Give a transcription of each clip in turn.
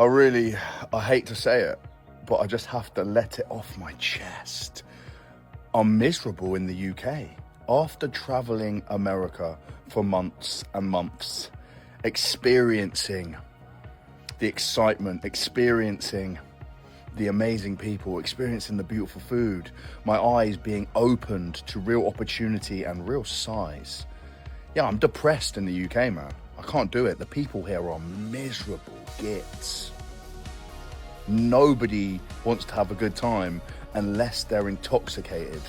I hate to say it, but I just have to let it off my chest. I'm miserable in the UK. After traveling America for months and months, experiencing the excitement, experiencing the amazing people, experiencing the beautiful food, my eyes being opened to real opportunity and real size. Yeah, I'm depressed in the UK, man. I can't do it. The people here are miserable gits. Nobody wants to have a good time unless they're intoxicated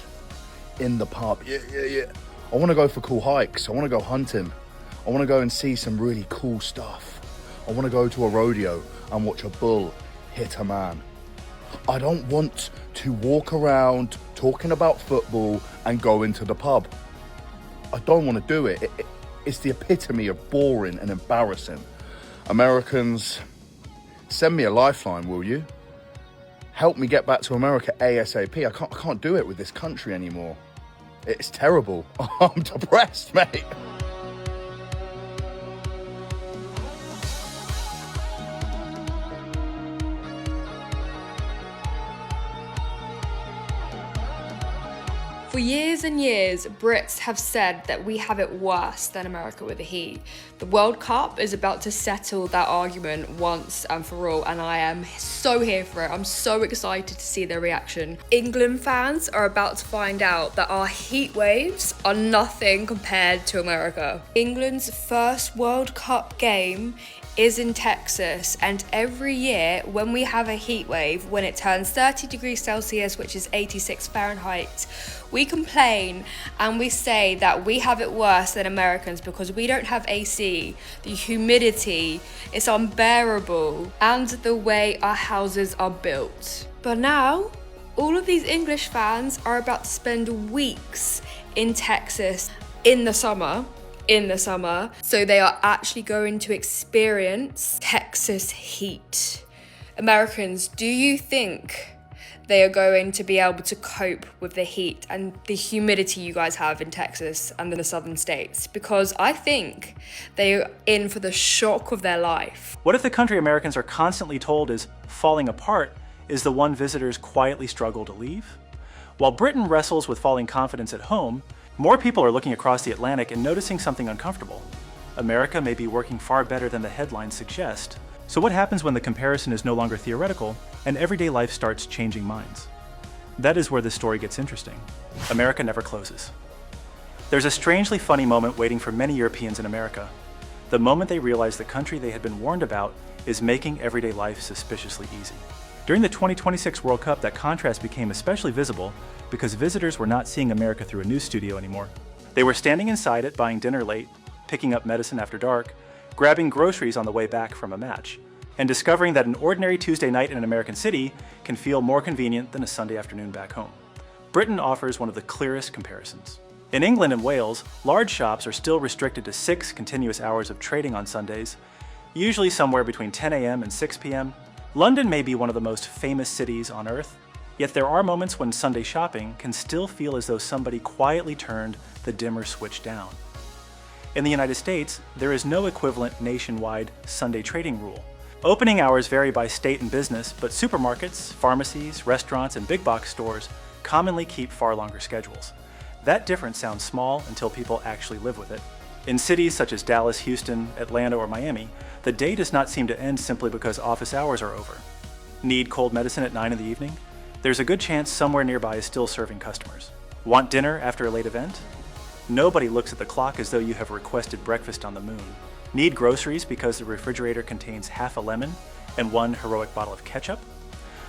in the pub. Yeah. I want to go for cool hikes. I want to go hunting. I want to go and see some really cool stuff. I want to go to a rodeo and watch a bull hit a man. I don't want to walk around talking about football and go into the pub. I don't want to do it. It's the epitome of boring and embarrassing. Americans, send me a lifeline, will you? Help me get back to America ASAP. I can't do it with this country anymore. It's terrible. I'm depressed, mate. For years and years, Brits have said that we have it worse than America with the heat. The World Cup is about to settle that argument once and for all, and I am so here for it. I'm so excited to see their reaction. England fans are about to find out that our heat waves are nothing compared to America. England's first World Cup game is in Texas, and every year when we have a heat wave, when it turns 30 degrees Celsius, which is 86 Fahrenheit, we complain and we say that we have it worse than Americans because we don't have AC, the humidity is unbearable, and the way our houses are built. But now, all of these English fans are about to spend weeks in Texas in the summer, so they are actually going to experience Texas heat. Americans, do you think they are going to be able to cope with the heat and the humidity you guys have in Texas and in the southern states? Because I think they are in for the shock of their life. What if the country Americans are constantly told is falling apart is the one visitors quietly struggle to leave? While Britain wrestles with falling confidence at home, more people are looking across the Atlantic and noticing something uncomfortable. America may be working far better than the headlines suggest. So what happens when the comparison is no longer theoretical and everyday life starts changing minds? That is where this story gets interesting. America never closes. There's a strangely funny moment waiting for many Europeans in America. The moment they realize the country they had been warned about is making everyday life suspiciously easy. During the 2026 World Cup, that contrast became especially visible because visitors were not seeing America through a news studio anymore. They were standing inside it, buying dinner late, picking up medicine after dark, grabbing groceries on the way back from a match, and discovering that an ordinary Tuesday night in an American city can feel more convenient than a Sunday afternoon back home. Britain offers one of the clearest comparisons. In England and Wales, large shops are still restricted to 6 continuous hours of trading on Sundays, usually somewhere between 10 a.m. and 6 p.m. London may be one of the most famous cities on Earth, yet there are moments when Sunday shopping can still feel as though somebody quietly turned the dimmer switch down. In the United States, there is no equivalent nationwide Sunday trading rule. Opening hours vary by state and business, but supermarkets, pharmacies, restaurants, and big box stores commonly keep far longer schedules. That difference sounds small until people actually live with it. In cities such as Dallas, Houston, Atlanta, or Miami, the day does not seem to end simply because office hours are over. Need cold medicine at 9 in the evening? There's a good chance somewhere nearby is still serving customers. Want dinner after a late event? Nobody looks at the clock as though you have requested breakfast on the moon. Need groceries because the refrigerator contains half a lemon and 1 heroic bottle of ketchup?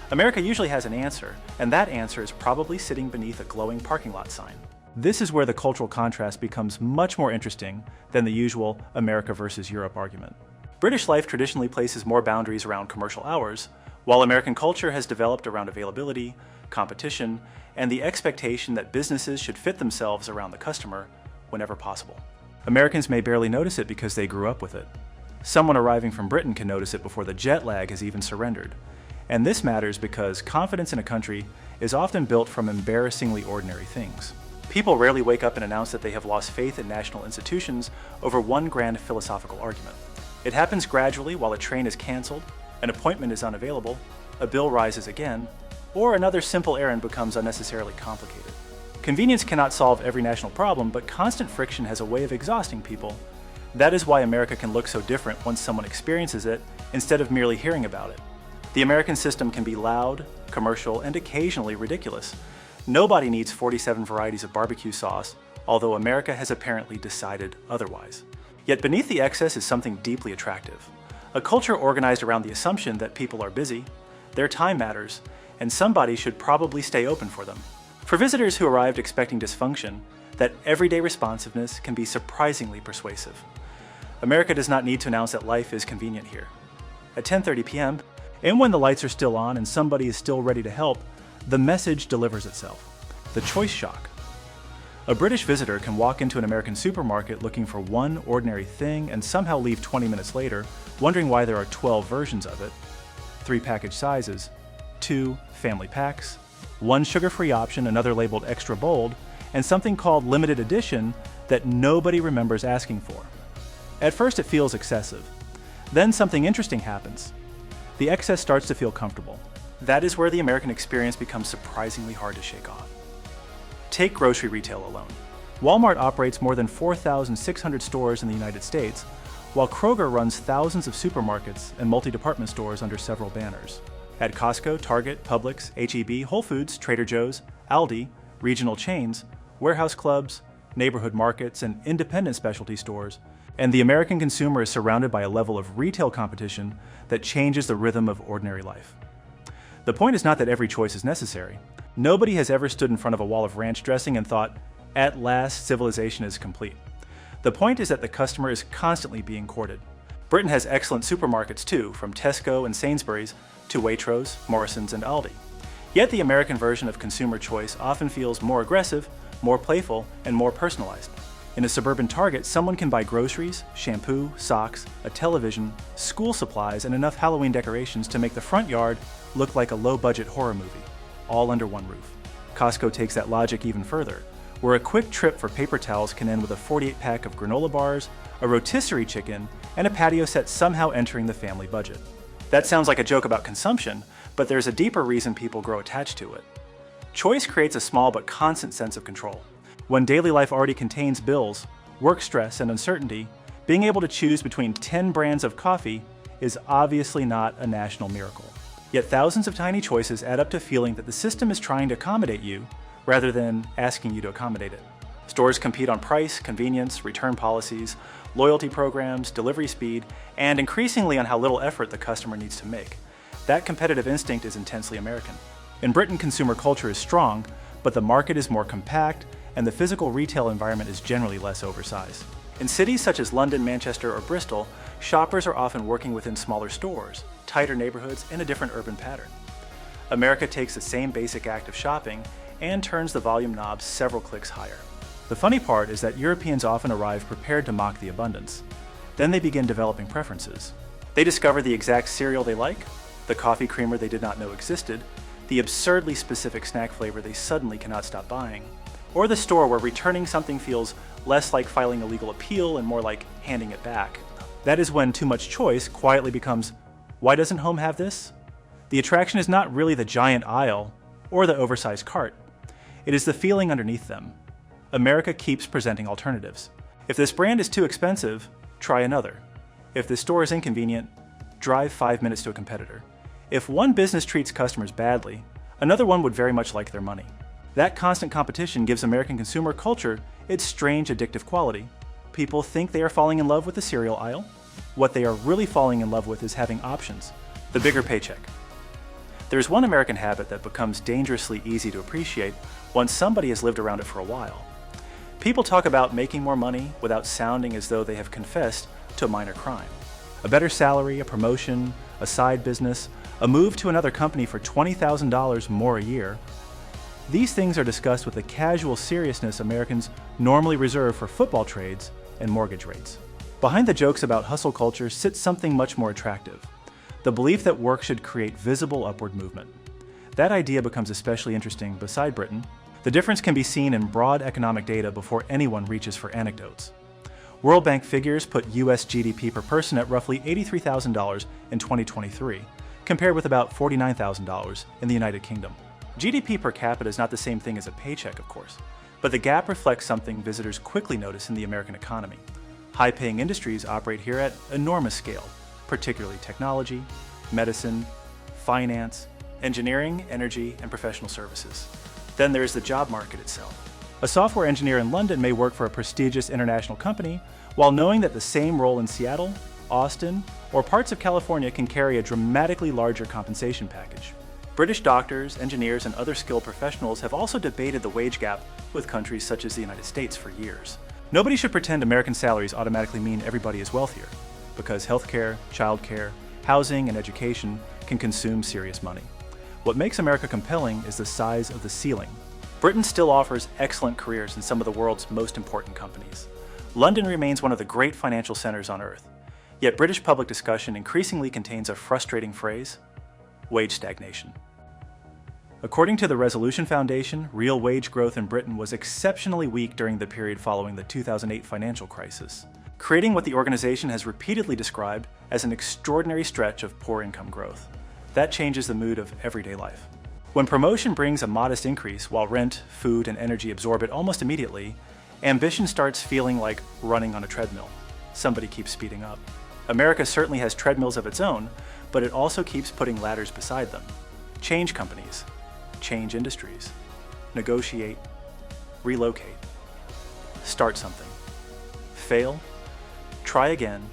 America usually has an answer, and that answer is probably sitting beneath a glowing parking lot sign. This is where the cultural contrast becomes much more interesting than the usual America versus Europe argument. British life traditionally places more boundaries around commercial hours, while American culture has developed around availability, competition, and the expectation that businesses should fit themselves around the customer whenever possible. Americans may barely notice it because they grew up with it. Someone arriving from Britain can notice it before the jet lag has even surrendered. And this matters because confidence in a country is often built from embarrassingly ordinary things. People rarely wake up and announce that they have lost faith in national institutions over one grand philosophical argument. It happens gradually while a train is canceled, an appointment is unavailable, a bill rises again, or another simple errand becomes unnecessarily complicated. Convenience cannot solve every national problem, but constant friction has a way of exhausting people. That is why America can look so different once someone experiences it instead of merely hearing about it. The American system can be loud, commercial, and occasionally ridiculous. Nobody needs 47 varieties of barbecue sauce, although America has apparently decided otherwise. Yet beneath the excess is something deeply attractive. A culture organized around the assumption that people are busy, their time matters, and somebody should probably stay open for them. For visitors who arrived expecting dysfunction, that everyday responsiveness can be surprisingly persuasive. America does not need to announce that life is convenient here. At 10:30 p.m., and when the lights are still on and somebody is still ready to help, the message delivers itself. The choice shock. A British visitor can walk into an American supermarket looking for one ordinary thing and somehow leave 20 minutes later, wondering why there are 12 versions of it, 3 package sizes, 2 family packs, 1 sugar-free option, another labeled extra bold, and something called limited edition that nobody remembers asking for. At first it feels excessive. Then something interesting happens. The excess starts to feel comfortable. That is where the American experience becomes surprisingly hard to shake off. Take grocery retail alone. Walmart operates more than 4,600 stores in the United States, while Kroger runs thousands of supermarkets and multi-department stores under several banners. At Costco, Target, Publix, H-E-B, Whole Foods, Trader Joe's, Aldi, regional chains, warehouse clubs, neighborhood markets, and independent specialty stores, and the American consumer is surrounded by a level of retail competition that changes the rhythm of ordinary life. The point is not that every choice is necessary. Nobody has ever stood in front of a wall of ranch dressing and thought, "At last, civilization is complete." The point is that the customer is constantly being courted. Britain has excellent supermarkets too, from Tesco and Sainsbury's to Waitrose, Morrison's, and Aldi. Yet the American version of consumer choice often feels more aggressive, more playful, and more personalized. In a suburban Target, someone can buy groceries, shampoo, socks, a television, school supplies, and enough Halloween decorations to make the front yard look like a low-budget horror movie, all under one roof. Costco takes that logic even further, where a quick trip for paper towels can end with a 48-pack of granola bars, a rotisserie chicken, and a patio set somehow entering the family budget. That sounds like a joke about consumption, but there's a deeper reason people grow attached to it. Choice creates a small but constant sense of control. When daily life already contains bills, work stress, and uncertainty, being able to choose between 10 brands of coffee is obviously not a national miracle. Yet thousands of tiny choices add up to feeling that the system is trying to accommodate you rather than asking you to accommodate it. Stores compete on price, convenience, return policies, loyalty programs, delivery speed, and increasingly on how little effort the customer needs to make. That competitive instinct is intensely American. In Britain, consumer culture is strong, but the market is more compact, and the physical retail environment is generally less oversized. In cities such as London, Manchester, or Bristol, shoppers are often working within smaller stores, tighter neighborhoods, and a different urban pattern. America takes the same basic act of shopping and turns the volume knob several clicks higher. The funny part is that Europeans often arrive prepared to mock the abundance. Then they begin developing preferences. They discover the exact cereal they like, the coffee creamer they did not know existed, the absurdly specific snack flavor they suddenly cannot stop buying, or the store where returning something feels less like filing a legal appeal and more like handing it back. That is when too much choice quietly becomes, why doesn't home have this? The attraction is not really the giant aisle or the oversized cart. It is the feeling underneath them. America keeps presenting alternatives. If this brand is too expensive, try another. If this store is inconvenient, drive 5 minutes to a competitor. If one business treats customers badly, another one would very much like their money. That constant competition gives American consumer culture its strange addictive quality. People think they are falling in love with the cereal aisle. What they are really falling in love with is having options, the bigger paycheck. There's one American habit that becomes dangerously easy to appreciate once somebody has lived around it for a while. People talk about making more money without sounding as though they have confessed to a minor crime. A better salary, a promotion, a side business, a move to another company for $20,000 more a year. These things are discussed with the casual seriousness Americans normally reserve for football trades and mortgage rates. Behind the jokes about hustle culture sits something much more attractive: the belief that work should create visible upward movement. That idea becomes especially interesting beside Britain. The difference can be seen in broad economic data before anyone reaches for anecdotes. World Bank figures put US GDP per person at roughly $83,000 in 2023, compared with about $49,000 in the United Kingdom. GDP per capita is not the same thing as a paycheck, of course, but the gap reflects something visitors quickly notice in the American economy. High-paying industries operate here at enormous scale, particularly technology, medicine, finance, engineering, energy, and professional services. Then there's the job market itself. A software engineer in London may work for a prestigious international company while knowing that the same role in Seattle, Austin, or parts of California can carry a dramatically larger compensation package. British doctors, engineers, and other skilled professionals have also debated the wage gap with countries such as the United States for years. Nobody should pretend American salaries automatically mean everybody is wealthier, because healthcare, childcare, housing, and education can consume serious money. What makes America compelling is the size of the ceiling. Britain still offers excellent careers in some of the world's most important companies. London remains one of the great financial centers on Earth. Yet British public discussion increasingly contains a frustrating phrase: wage stagnation. According to the Resolution Foundation, real wage growth in Britain was exceptionally weak during the period following the 2008 financial crisis, creating what the organization has repeatedly described as an extraordinary stretch of poor income growth. That changes the mood of everyday life. When promotion brings a modest increase while rent, food, and energy absorb it almost immediately, ambition starts feeling like running on a treadmill. Somebody keeps speeding up. America certainly has treadmills of its own, but it also keeps putting ladders beside them. Change companies, change industries, negotiate, relocate, start something, fail, try again,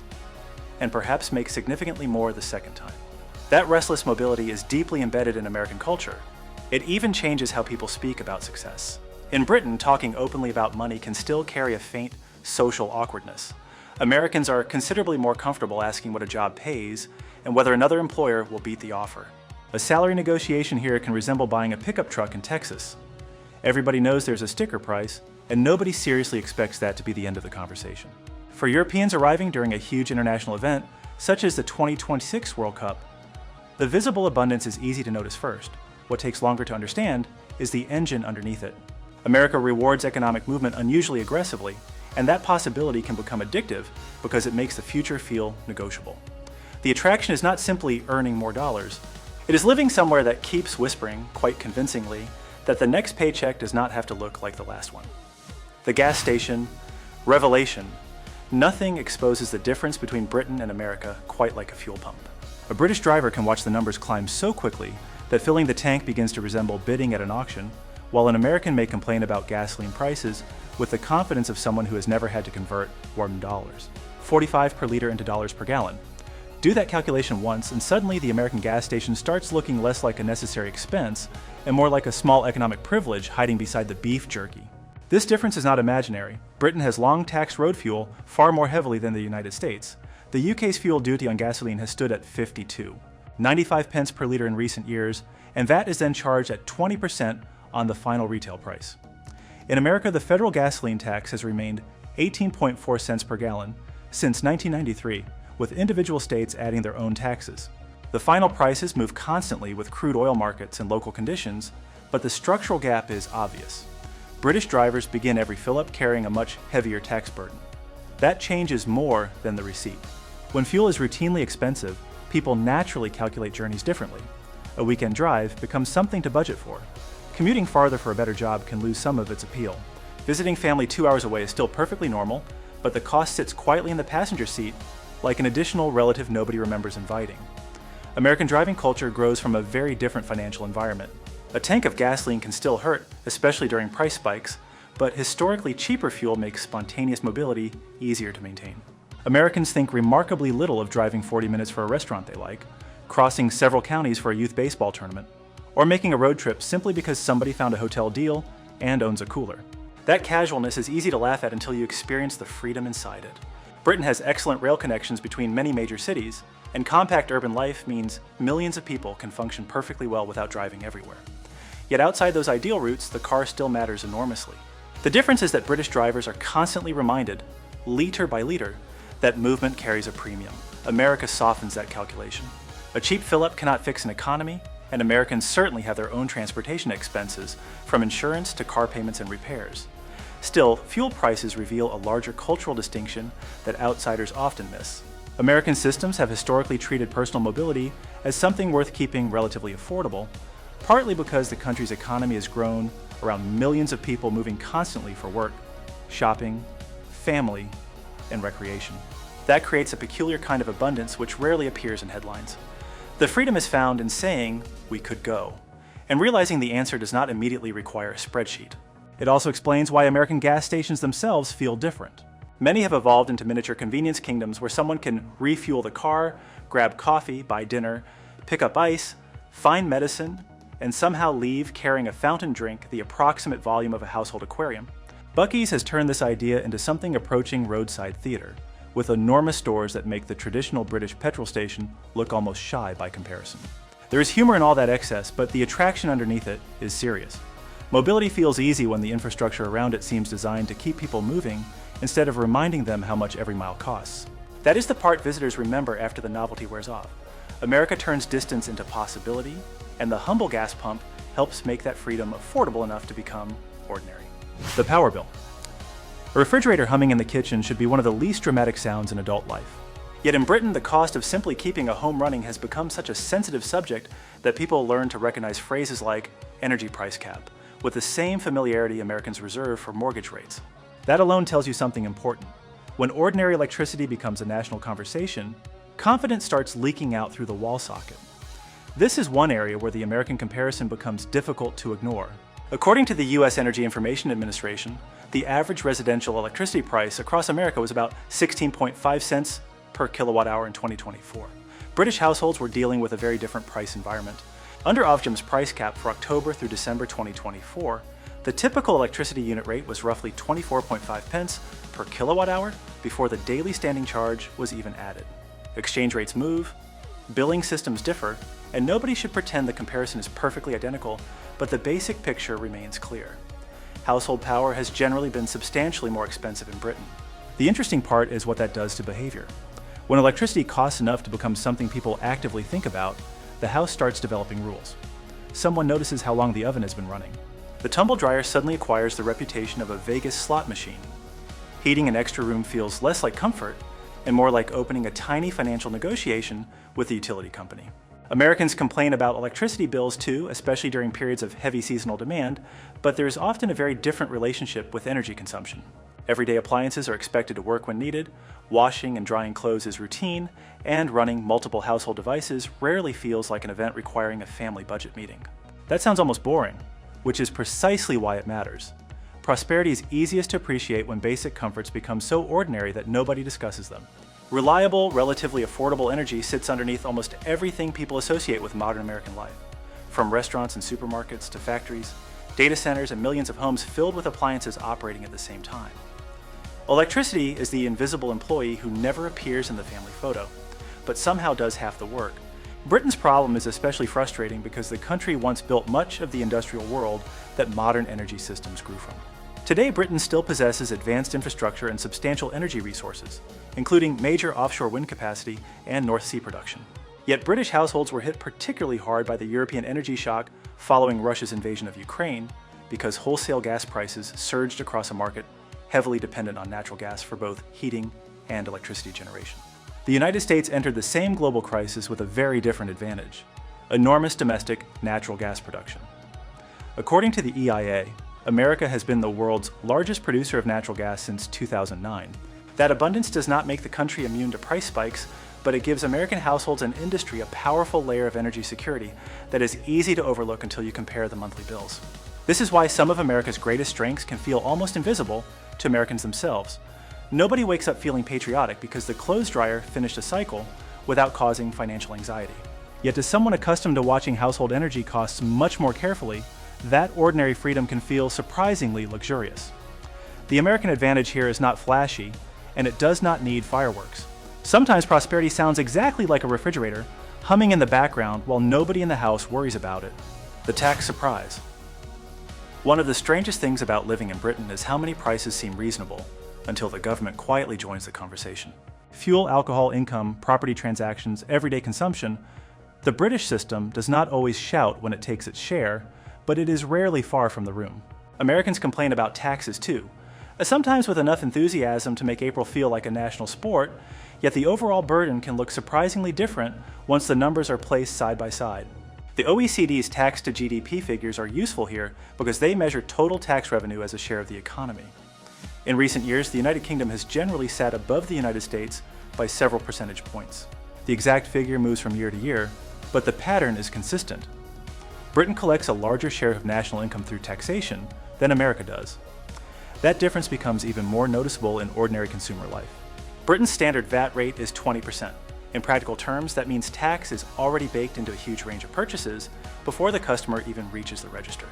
and perhaps make significantly more the second time. That restless mobility is deeply embedded in American culture. It even changes how people speak about success. In Britain, talking openly about money can still carry a faint social awkwardness. Americans are considerably more comfortable asking what a job pays and whether another employer will beat the offer. A salary negotiation here can resemble buying a pickup truck in Texas. Everybody knows there's a sticker price, and nobody seriously expects that to be the end of the conversation. For Europeans arriving during a huge international event, such as the 2026 World Cup, the visible abundance is easy to notice first. What takes longer to understand is the engine underneath it. America rewards economic movement unusually aggressively, and that possibility can become addictive because it makes the future feel negotiable. The attraction is not simply earning more dollars. It is living somewhere that keeps whispering, quite convincingly, that the next paycheck does not have to look like the last one. The gas station, revelation, nothing exposes the difference between Britain and America quite like a fuel pump. A British driver can watch the numbers climb so quickly that filling the tank begins to resemble bidding at an auction, while an American may complain about gasoline prices with the confidence of someone who has never had to convert warm dollars. 45 per liter into dollars per gallon. Do that calculation once, and suddenly the American gas station starts looking less like a necessary expense and more like a small economic privilege hiding beside the beef jerky. This difference is not imaginary. Britain has long taxed road fuel far more heavily than the United States. The UK's fuel duty on gasoline has stood at 52, 95 pence per litre in recent years, and that is then charged at 20% on the final retail price. In America, the federal gasoline tax has remained 18.4 cents per gallon since 1993, with individual states adding their own taxes. The final prices move constantly with crude oil markets and local conditions, but the structural gap is obvious. British drivers begin every fill-up carrying a much heavier tax burden. That changes more than the receipt. When fuel is routinely expensive, people naturally calculate journeys differently. A weekend drive becomes something to budget for. Commuting farther for a better job can lose some of its appeal. Visiting family 2 hours away is still perfectly normal, but the cost sits quietly in the passenger seat like an additional relative nobody remembers inviting. American driving culture grows from a very different financial environment. A tank of gasoline can still hurt, especially during price spikes, but historically cheaper fuel makes spontaneous mobility easier to maintain. Americans think remarkably little of driving 40 minutes for a restaurant they like, crossing several counties for a youth baseball tournament, or making a road trip simply because somebody found a hotel deal and owns a cooler. That casualness is easy to laugh at until you experience the freedom inside it. Britain has excellent rail connections between many major cities, and compact urban life means millions of people can function perfectly well without driving everywhere. Yet outside those ideal routes, the car still matters enormously. The difference is that British drivers are constantly reminded, liter by liter, that movement carries a premium. America softens that calculation. A cheap fill-up cannot fix an economy, and Americans certainly have their own transportation expenses, from insurance to car payments and repairs. Still, fuel prices reveal a larger cultural distinction that outsiders often miss. American systems have historically treated personal mobility as something worth keeping relatively affordable, partly because the country's economy has grown around millions of people moving constantly for work, shopping, family, and recreation. That creates a peculiar kind of abundance which rarely appears in headlines. The freedom is found in saying, "we could go," and realizing the answer does not immediately require a spreadsheet. It also explains why American gas stations themselves feel different. Many have evolved into miniature convenience kingdoms where someone can refuel the car, grab coffee, buy dinner, pick up ice, find medicine, and somehow leave carrying a fountain drink the approximate volume of a household aquarium. Buc-ee's has turned this idea into something approaching roadside theater, with enormous stores that make the traditional British petrol station look almost shy by comparison. There is humor in all that excess, but the attraction underneath it is serious. Mobility feels easy when the infrastructure around it seems designed to keep people moving instead of reminding them how much every mile costs. That is the part visitors remember after the novelty wears off. America turns distance into possibility, and the humble gas pump helps make that freedom affordable enough to become ordinary. The power bill. A refrigerator humming in the kitchen should be one of the least dramatic sounds in adult life. Yet in Britain, the cost of simply keeping a home running has become such a sensitive subject that people learn to recognize phrases like energy price cap with the same familiarity Americans reserve for mortgage rates. That alone tells you something important. When ordinary electricity becomes a national conversation, confidence starts leaking out through the wall socket. This is one area where the American comparison becomes difficult to ignore. According to the U.S. Energy Information Administration, the average residential electricity price across America was about 16.5 cents per kilowatt hour in 2024. British households were dealing with a very different price environment. Under Ofgem's price cap for October through December 2024, the typical electricity unit rate was roughly 24.5 pence per kilowatt hour before the daily standing charge was even added. Exchange rates move, billing systems differ, and nobody should pretend the comparison is perfectly identical, but the basic picture remains clear. Household power has generally been substantially more expensive in Britain. The interesting part is what that does to behavior. When electricity costs enough to become something people actively think about, the house starts developing rules. Someone notices how long the oven has been running. The tumble dryer suddenly acquires the reputation of a Vegas slot machine. Heating an extra room feels less like comfort and more like opening a tiny financial negotiation with the utility company. Americans complain about electricity bills too, especially during periods of heavy seasonal demand, but there is often a very different relationship with energy consumption. Everyday appliances are expected to work when needed, washing and drying clothes is routine, and running multiple household devices rarely feels like an event requiring a family budget meeting. That sounds almost boring, which is precisely why it matters. Prosperity is easiest to appreciate when basic comforts become so ordinary that nobody discusses them. Reliable, relatively affordable energy sits underneath almost everything people associate with modern American life. From restaurants and supermarkets to factories, data centers, and millions of homes filled with appliances operating at the same time. Electricity is the invisible employee who never appears in the family photo, but somehow does half the work. Britain's problem is especially frustrating because the country once built much of the industrial world that modern energy systems grew from. Today, Britain still possesses advanced infrastructure and substantial energy resources, including major offshore wind capacity and North Sea production. Yet British households were hit particularly hard by the European energy shock following Russia's invasion of Ukraine because wholesale gas prices surged across a market heavily dependent on natural gas for both heating and electricity generation. The United States entered the same global crisis with a very different advantage: enormous domestic natural gas production. According to the EIA, America has been the world's largest producer of natural gas since 2009. That abundance does not make the country immune to price spikes, but it gives American households and industry a powerful layer of energy security that is easy to overlook until you compare the monthly bills. This is why some of America's greatest strengths can feel almost invisible to Americans themselves. Nobody wakes up feeling patriotic because the clothes dryer finished a cycle without causing financial anxiety. Yet to someone accustomed to watching household energy costs much more carefully, that ordinary freedom can feel surprisingly luxurious. The American advantage here is not flashy, and it does not need fireworks. Sometimes prosperity sounds exactly like a refrigerator, humming in the background while nobody in the house worries about it. The tax surprise. One of the strangest things about living in Britain is how many prices seem reasonable, until the government quietly joins the conversation. Fuel, alcohol, income, property transactions, everyday consumption. The British system does not always shout when it takes its share, but it is rarely far from the room. Americans complain about taxes too, sometimes with enough enthusiasm to make April feel like a national sport, yet the overall burden can look surprisingly different once the numbers are placed side by side. The OECD's tax to GDP figures are useful here because they measure total tax revenue as a share of the economy. In recent years, the United Kingdom has generally sat above the United States by several percentage points. The exact figure moves from year to year, but the pattern is consistent. Britain collects a larger share of national income through taxation than America does. That difference becomes even more noticeable in ordinary consumer life. Britain's standard VAT rate is 20%. In practical terms, that means tax is already baked into a huge range of purchases before the customer even reaches the register.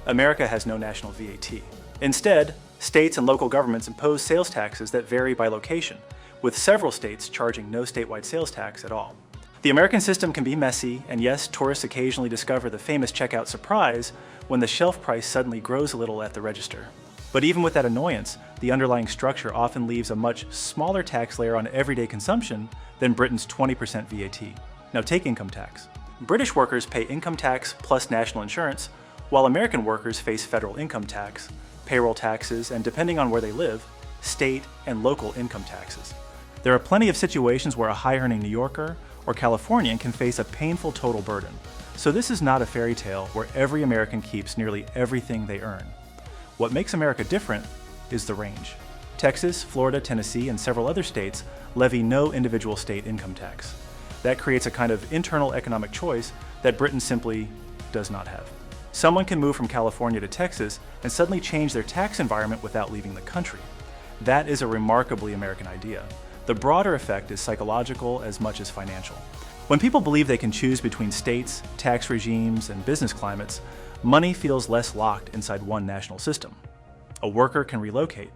America has no national VAT. Instead, states and local governments impose sales taxes that vary by location, with several states charging no statewide sales tax at all. The American system can be messy, and yes, tourists occasionally discover the famous checkout surprise when the shelf price suddenly grows a little at the register. But even with that annoyance, the underlying structure often leaves a much smaller tax layer on everyday consumption than Britain's 20% VAT. Now take income tax. British workers pay income tax plus national insurance, while American workers face federal income tax, payroll taxes, and depending on where they live, state and local income taxes. There are plenty of situations where a high-earning New Yorker or Californian can face a painful total burden. So this is not a fairy tale where every American keeps nearly everything they earn. What makes America different is the range. Texas, Florida, Tennessee, and several other states levy no individual state income tax. That creates a kind of internal economic choice that Britain simply does not have. Someone can move from California to Texas and suddenly change their tax environment without leaving the country. That is a remarkably American idea. The broader effect is psychological as much as financial. When people believe they can choose between states, tax regimes, and business climates, money feels less locked inside one national system. A worker can relocate.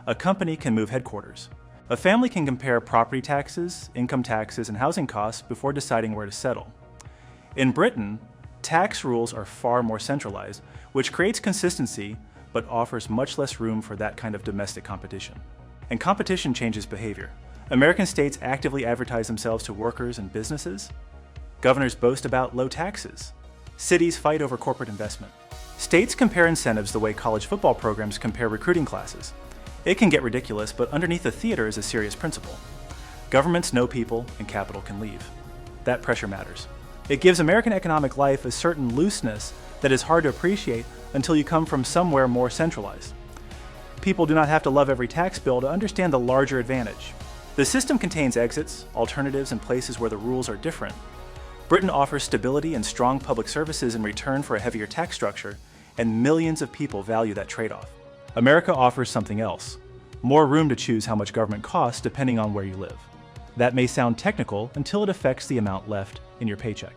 A company can move headquarters. A family can compare property taxes, income taxes, and housing costs before deciding where to settle. In Britain, tax rules are far more centralized, which creates consistency but offers much less room for that kind of domestic competition. And competition changes behavior. American states actively advertise themselves to workers and businesses. Governors boast about low taxes. Cities fight over corporate investment. States compare incentives the way college football programs compare recruiting classes. It can get ridiculous, but underneath the theater is a serious principle. Governments know people, and capital can leave. That pressure matters. It gives American economic life a certain looseness that is hard to appreciate until you come from somewhere more centralized. People do not have to love every tax bill to understand the larger advantage. The system contains exits, alternatives, and places where the rules are different. Britain offers stability and strong public services in return for a heavier tax structure, and millions of people value that trade-off. America offers something else: more room to choose how much government costs depending on where you live. That may sound technical until it affects the amount left in your paycheck.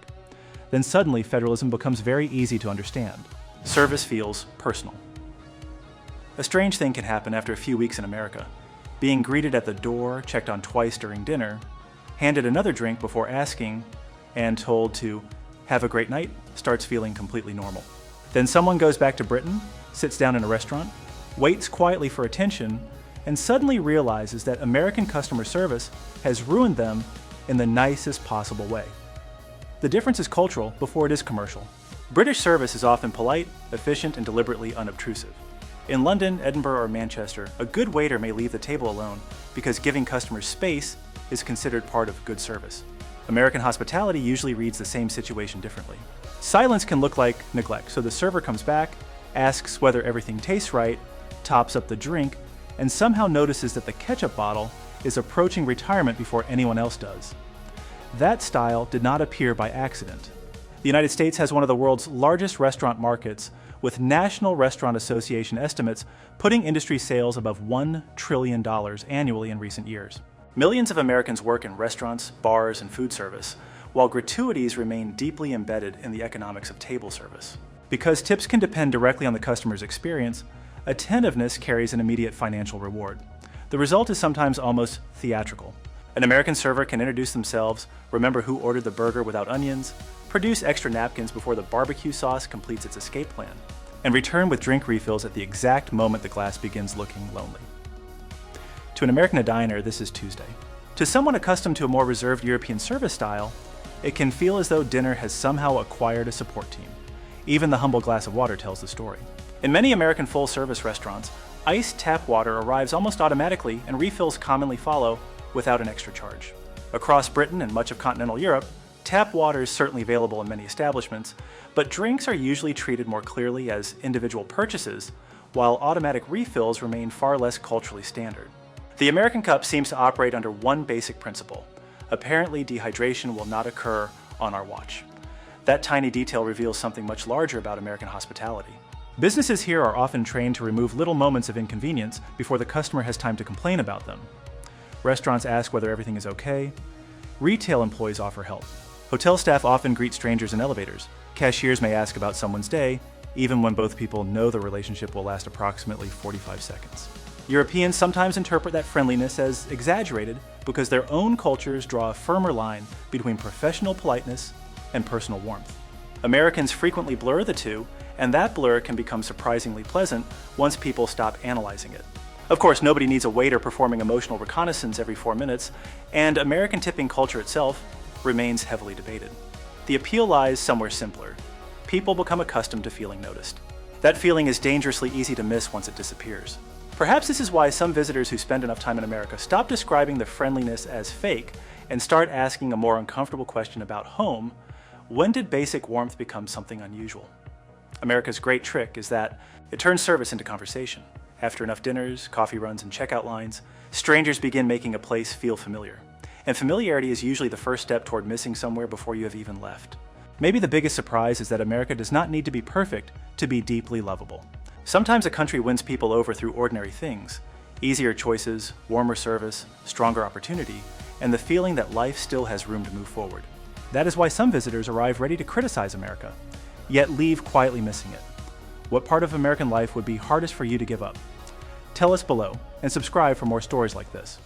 Then suddenly federalism becomes very easy to understand. Service feels personal. A strange thing can happen after a few weeks in America. Being greeted at the door, checked on twice during dinner, handed another drink before asking, and told to have a great night starts feeling completely normal. Then someone goes back to Britain, sits down in a restaurant, waits quietly for attention, and suddenly realizes that American customer service has ruined them in the nicest possible way. The difference is cultural before it is commercial. British service is often polite, efficient, and deliberately unobtrusive. In London, Edinburgh, or Manchester, a good waiter may leave the table alone because giving customers space is considered part of good service. American hospitality usually reads the same situation differently. Silence can look like neglect, so the server comes back, asks whether everything tastes right, tops up the drink, and somehow notices that the ketchup bottle is approaching retirement before anyone else does. That style did not appear by accident. The United States has one of the world's largest restaurant markets, with National Restaurant Association estimates putting industry sales above $1 trillion annually in recent years. Millions of Americans work in restaurants, bars, and food service, while gratuities remain deeply embedded in the economics of table service. Because tips can depend directly on the customer's experience, attentiveness carries an immediate financial reward. The result is sometimes almost theatrical. An American server can introduce themselves, remember who ordered the burger without onions, produce extra napkins before the barbecue sauce completes its escape plan, and return with drink refills at the exact moment the glass begins looking lonely. To an American diner, this is Tuesday. To someone accustomed to a more reserved European service style, it can feel as though dinner has somehow acquired a support team. Even the humble glass of water tells the story. In many American full-service restaurants, Iced tap water arrives almost automatically and refills commonly follow without an extra charge. Across Britain and much of continental Europe, tap water is certainly available in many establishments, but drinks are usually treated more clearly as individual purchases, while automatic refills remain far less culturally standard. The American cup seems to operate under one basic principle. Apparently, dehydration will not occur on our watch. That tiny detail reveals something much larger about American hospitality. Businesses here are often trained to remove little moments of inconvenience before the customer has time to complain about them. Restaurants ask whether everything is okay. Retail employees offer help. Hotel staff often greet strangers in elevators. Cashiers may ask about someone's day, even when both people know the relationship will last approximately 45 seconds. Europeans sometimes interpret that friendliness as exaggerated because their own cultures draw a firmer line between professional politeness and personal warmth. Americans frequently blur the two, and that blur can become surprisingly pleasant once people stop analyzing it. Of course, nobody needs a waiter performing emotional reconnaissance every 4 minutes, and American tipping culture itself remains heavily debated. The appeal lies somewhere simpler. People become accustomed to feeling noticed. That feeling is dangerously easy to miss once it disappears. Perhaps this is why some visitors who spend enough time in America stop describing the friendliness as fake and start asking a more uncomfortable question about home: when did basic warmth become something unusual? America's great trick is that it turns service into conversation. After enough dinners, coffee runs, and checkout lines, strangers begin making a place feel familiar. And familiarity is usually the first step toward missing somewhere before you have even left. Maybe the biggest surprise is that America does not need to be perfect to be deeply lovable. Sometimes a country wins people over through ordinary things: easier choices, warmer service, stronger opportunity, and the feeling that life still has room to move forward. That is why some visitors arrive ready to criticize America, yet leave quietly missing it. What part of American life would be hardest for you to give up? Tell us below, and subscribe for more stories like this.